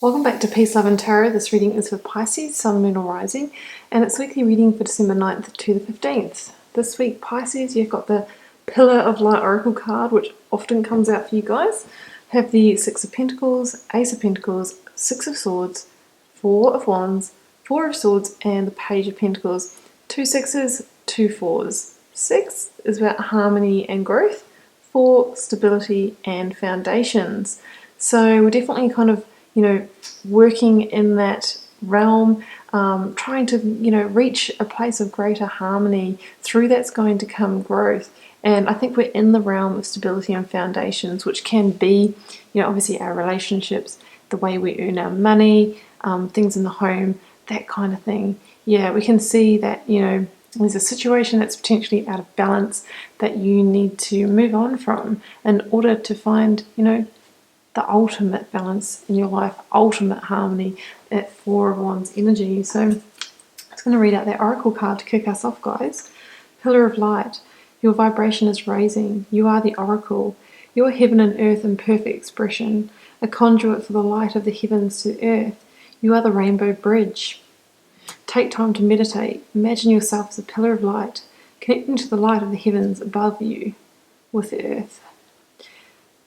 Welcome back to Peace, Love and Tarot. This reading is for Pisces, Sun, Moon or Rising, and it's weekly reading for December 9th to the 15th. This week, Pisces, you've got the Pillar of Light Oracle card, which often comes out for you guys. Have the Six of Pentacles, Ace of Pentacles, Six of Swords, Four of Wands, Four of Swords, and the Page of Pentacles. Two sixes, two fours. Six is about harmony and growth. Four, stability and foundations. So we're definitely kind of working in that realm, trying to, reach a place of greater harmony. Through that's going to come growth. And I think we're in the realm of stability and foundations, which can be, obviously our relationships, the way we earn our money, things in the home, that kind of thing. Yeah, we can see that, there's a situation that's potentially out of balance that you need to move on from in order to find, the ultimate balance in your life, ultimate harmony, that Four of Wands energy. So I'm just going to read out that oracle card to kick us off, guys. Pillar of Light. Your vibration is raising. You are the oracle. You are heaven and earth in perfect expression, a conduit for the light of the heavens to earth. You are the rainbow bridge. Take time to meditate. Imagine yourself as a pillar of light, connecting to the light of the heavens above you with the earth.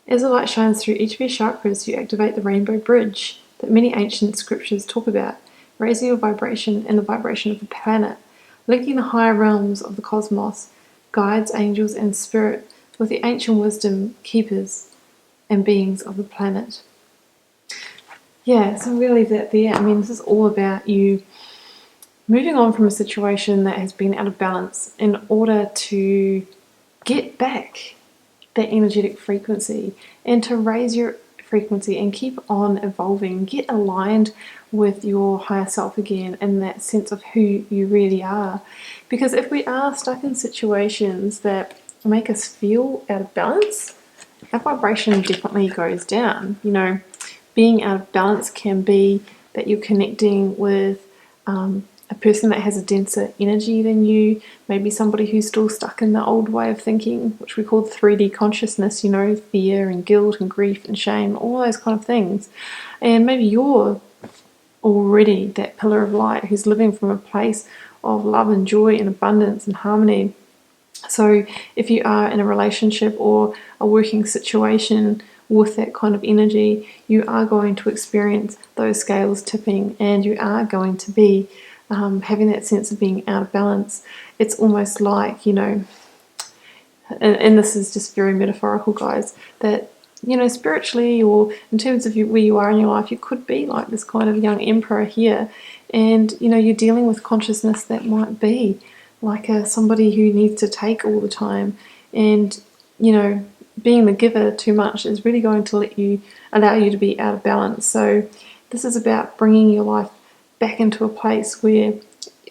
As the light shines through each of your chakras, you activate the rainbow bridge that many ancient scriptures talk about, raising your vibration and the vibration of the planet, linking the higher realms of the cosmos, guides, angels, and spirit with the ancient wisdom, keepers, and beings of the planet. Yeah, so I'm going to leave that there. I mean, this is all about you moving on from a situation that has been out of balance in order to get back that energetic frequency and to raise your frequency and keep on evolving, get aligned with your higher self again and that sense of who you really are. Because if we are stuck in situations that make us feel out of balance, our vibration definitely goes down. Being out of balance can be that you're connecting with a person that has a denser energy than you, maybe somebody who's still stuck in the old way of thinking, which we call 3D consciousness, fear and guilt and grief and shame, all those kind of things. And maybe you're already that pillar of light who's living from a place of love and joy and abundance and harmony. So if you are in a relationship or a working situation with that kind of energy, you are going to experience those scales tipping and you are going to be having that sense of being out of balance. It's almost like, and this is just very metaphorical, guys, that, spiritually or in terms of where you are in your life, you could be like this kind of young emperor here. And, you're dealing with consciousness that might be like somebody who needs to take all the time. And, being the giver too much is really going to allow you to be out of balance. So this is about bringing your life back into a place where,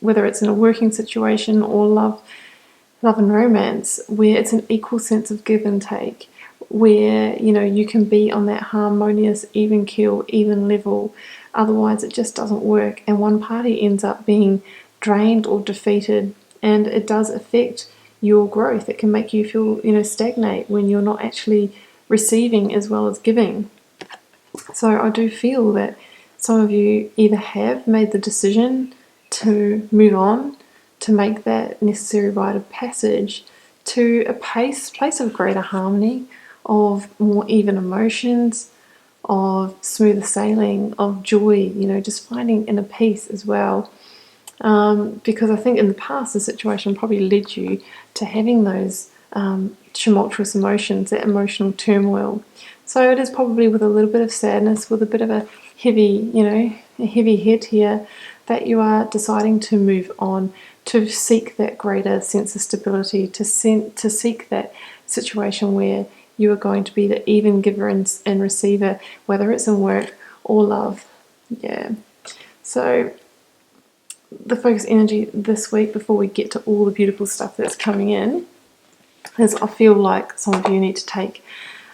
whether it's in a working situation or love and romance, where it's an equal sense of give and take, where you can be on that harmonious, even keel, even level. Otherwise it just doesn't work and one party ends up being drained or defeated, and it does affect your growth. It can make you feel stagnate when you're not actually receiving as well as giving. So I do feel that some of you either have made the decision to move on, to make that necessary rite of passage to a place of greater harmony, of more even emotions, of smoother sailing, of joy, just finding inner peace as well. Because I think in the past the situation probably led you to having those tumultuous emotions, that emotional turmoil. So it is probably with a little bit of sadness, with a bit of a heavy, a heavy head here, that you are deciding to move on, to seek that greater sense of stability, to seek that situation where you are going to be the even giver and receiver, whether it's in work or love. Yeah. So the focus energy this week, before we get to all the beautiful stuff that's coming in, is I feel like some of you need to take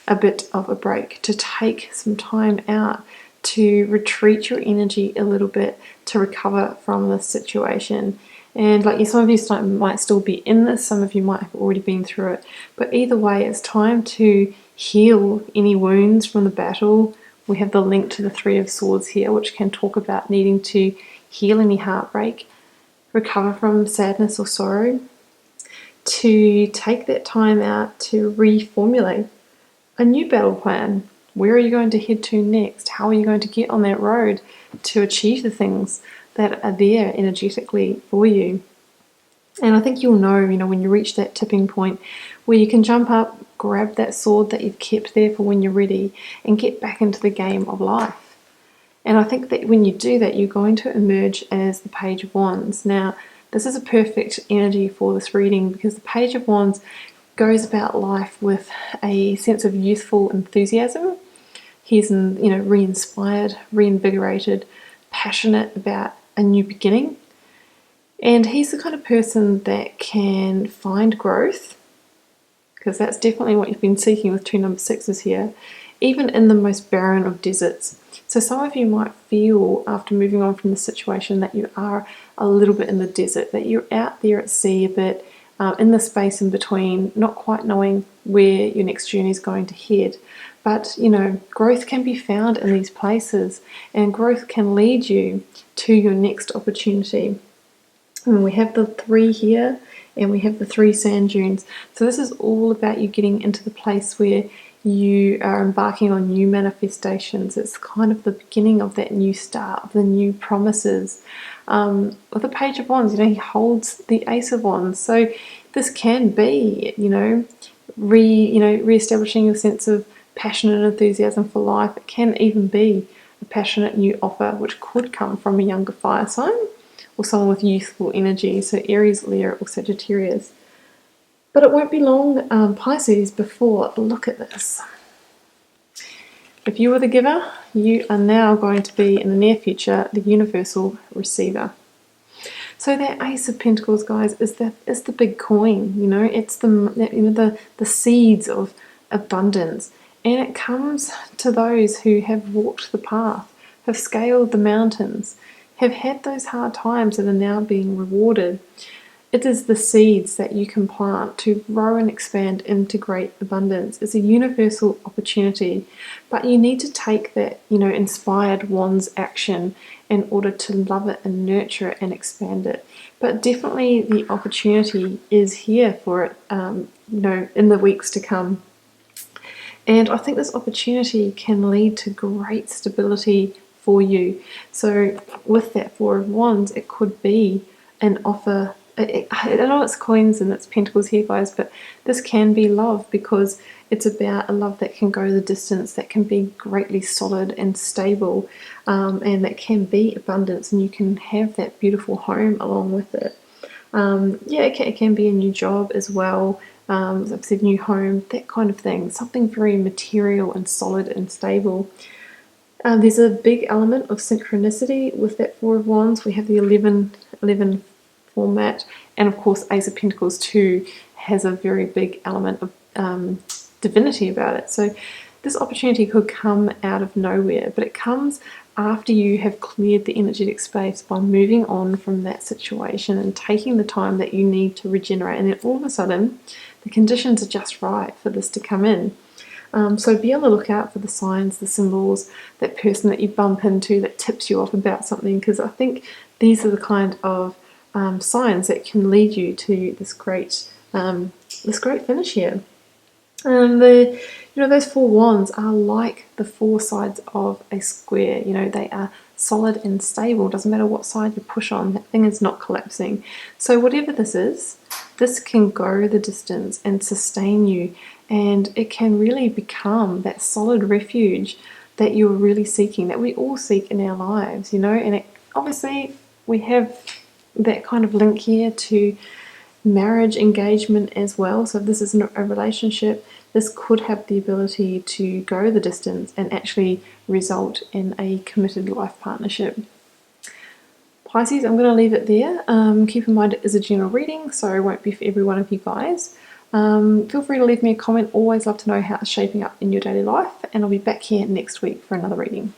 a bit of a break, to take some time out, to retreat your energy a little bit, to recover from this situation. And some of you might still be in this, some of you might have already been through it, but either way it's time to heal any wounds from the battle We have the link to the Three of Swords here, which can talk about needing to heal any heartbreak, recover from sadness or sorrow, to take that time out to reformulate a new battle plan. Where are you going to head to next? How are you going to get on that road to achieve the things that are there energetically for you? And I think you'll know, when you reach that tipping point where you can jump up, grab that sword that you've kept there for when you're ready, and get back into the game of life. And I think that when you do that, you're going to emerge as the Page of Wands. Now, this is a perfect energy for this reading because the Page of Wands goes about life with a sense of youthful enthusiasm. He's, re-inspired, reinvigorated, passionate about a new beginning. And he's the kind of person that can find growth, because that's definitely what you've been seeking with two number sixes here, even in the most barren of deserts. So some of you might feel after moving on from the situation that you are a little bit in the desert, that you're out there at sea a bit, in the space in between, not quite knowing where your next journey is going to head. But, growth can be found in these places, and growth can lead you to your next opportunity. And we have the 3 here, and we have the 3 sand dunes. So this is all about you getting into the place where you are embarking on new manifestations. It's kind of the beginning of that new start, of the new promises. With the Page of Wands, he holds the Ace of Wands. So this can be, re-establishing your sense of passion and enthusiasm for life. It can even be a passionate new offer, which could come from a younger fire sign, or someone with youthful energy, so Aries, Leo, or Sagittarius. But it won't be long, Pisces, before, look at this. If you were the giver, you are now going to be, in the near future, the universal receiver. So that Ace of Pentacles, guys, is the big coin. It's the seeds of abundance, and it comes to those who have walked the path, have scaled the mountains, have had those hard times that are now being rewarded. It is the seeds that you can plant to grow and expand into great abundance. It's a universal opportunity, but you need to take that, inspired wands action in order to love it and nurture it and expand it. But definitely the opportunity is here for it, in the weeks to come. And I think this opportunity can lead to great stability for you. So with that 4 of Wands, it could be an offer. I know it's coins and it's pentacles here, guys, but this can be love, because it's about a love that can go the distance, that can be greatly solid and stable, and that can be abundance, and you can have that beautiful home along with it. It can be a new job as well, as I've said, new home, that kind of thing, something very material and solid and stable. There's a big element of synchronicity with that 4 of Wands. We have the 11 format, and of course Ace of Pentacles 2 has a very big element of divinity about it. So this opportunity could come out of nowhere, but it comes after you have cleared the energetic space by moving on from that situation and taking the time that you need to regenerate, and then all of a sudden the conditions are just right for this to come in. So be on the lookout for the signs, the symbols, that person that you bump into that tips you off about something, because I think these are the kind of signs that can lead you to this great finish here. Those 4 wands are like the 4 sides of a square. They are solid and stable. Doesn't matter what side you push on, that thing is not collapsing. So whatever this is, this can go the distance and sustain you, and it can really become that solid refuge that you're really seeking, that we all seek in our lives, and obviously we have that kind of link here to marriage engagement as well. So if this is a relationship, this could have the ability to go the distance and actually result in a committed life partnership. Pisces, I'm going to leave it there. Keep in mind it is a general reading, so it won't be for every one of you guys. Feel free to leave me a comment. Always love to know how it's shaping up in your daily life, and I'll be back here next week for another reading.